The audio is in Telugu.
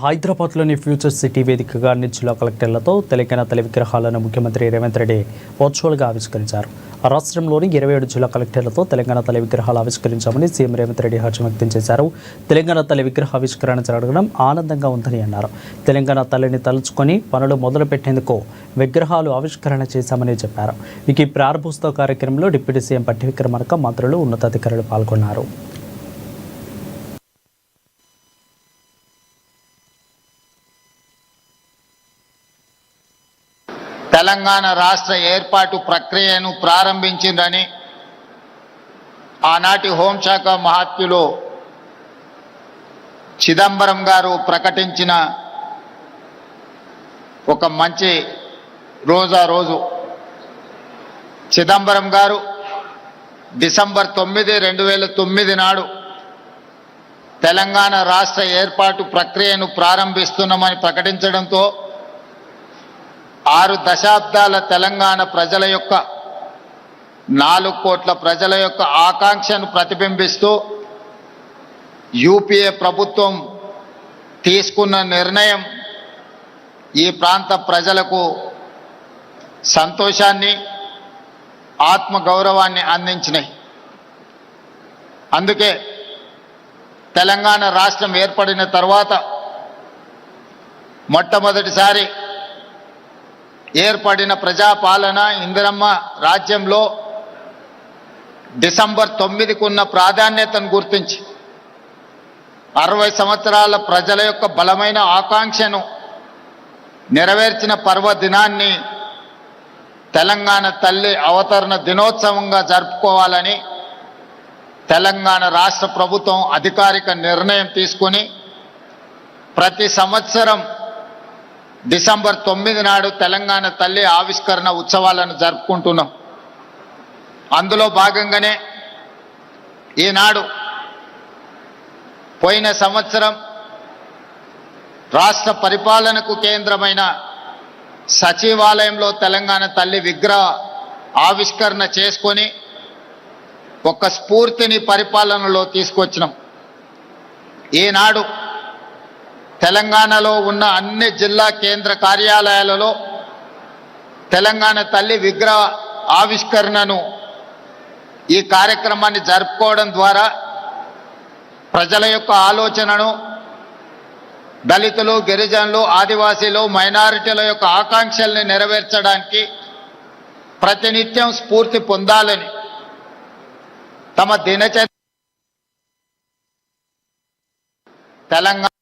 హైదరాబాద్లోని ఫ్యూచర్ సిటీ వేదికగా అన్ని జిల్లా కలెక్టర్లతో తెలంగాణ తల్లి విగ్రహాలను ముఖ్యమంత్రి రేవంత్ రెడ్డి వర్చువల్గా ఆవిష్కరించారు. రాష్ట్రంలోని 27 జిల్లా కలెక్టర్లతో తెలంగాణ తల్లి విగ్రహాలు ఆవిష్కరించామని సీఎం రేవంత్ రెడ్డి హర్షం వ్యక్తం చేశారు. తెలంగాణ తల్లి విగ్రహ ఆవిష్కరణ జరగడం ఆనందంగా ఉందని అన్నారు. తెలంగాణ తల్లిని తలుచుకొని పనులు మొదలుపెట్టేందుకు విగ్రహాలు ఆవిష్కరణ చేశామని చెప్పారు. ఈ ప్రారంభోత్సవ కార్యక్రమంలో డిప్యూటీ సీఎం పట్టి విక్రమార్క, మంత్రులు, ఉన్నతాధికారులు పాల్గొన్నారు. తెలంగాణ రాష్ట్ర ఏర్పాటు ప్రక్రియను ప్రారంభించిందని ఆనాటి హోంశాఖ మహాత్ములు చిదంబరం గారు ప్రకటించిన ఒక మంచి రోజు చిదంబరం గారు డిసెంబర్ 9, 2009 నాడు తెలంగాణ రాష్ట్ర ఏర్పాటు ప్రక్రియను ప్రారంభిస్తున్నామని ప్రకటించడంతో 6 దశాబ్దాల తెలంగాణ ప్రజల యొక్క 4 కోట్ల ప్రజల యొక్క ఆకాంక్షను ప్రతిబింబిస్తూ యూపీఏ ప్రభుత్వం తీసుకున్న నిర్ణయం ఈ ప్రాంత ప్రజలకు సంతోషాన్ని, ఆత్మగౌరవాన్ని అందించినాయి. అందుకే తెలంగాణ రాష్ట్రం ఏర్పడిన తర్వాత మొట్టమొదటిసారి ఏర్పడిన ప్రజాపాలన ఇందిరమ్మ రాజ్యంలో డిసెంబర్ 9కు ఉన్న ప్రాధాన్యతను గుర్తించి 60 సంవత్సరాల ప్రజల యొక్క బలమైన ఆకాంక్షను నెరవేర్చిన పర్వదినాన్ని తెలంగాణ తల్లి అవతరణ దినోత్సవంగా జరుపుకోవాలని తెలంగాణ రాష్ట్ర ప్రభుత్వం అధికారిక నిర్ణయం తీసుకొని ప్రతి సంవత్సరం డిసెంబర్ 9 నాడు తెలంగాణ తల్లి ఆవిష్కరణ ఉత్సవాలను జరుపుకుంటున్నాం. అందులో భాగంగానే ఈనాడు పోయిన సంవత్సరం రాష్ట్ర పరిపాలనకు కేంద్రమైన సచివాలయంలో తెలంగాణ తల్లి విగ్రహ ఆవిష్కరణ చేసుకొని ఒక స్ఫూర్తిని పరిపాలనలో తీసుకొచ్చినాం. ఈనాడు తెలంగాణలో ఉన్న అన్ని జిల్లా కేంద్ర కార్యాలయాలలో తెలంగాణ తల్లి విగ్రహ ఆవిష్కరణను ఈ కార్యక్రమాన్ని జరుపుకోవడం ద్వారా ప్రజల యొక్క ఆలోచనను, దళితులు, గిరిజనులు, ఆదివాసీలు, మైనారిటీల యొక్క ఆకాంక్షల్ని నెరవేర్చడానికి ప్రతినిత్యం స్ఫూర్తి పొందాలని తమ దినచర్య తెలంగాణ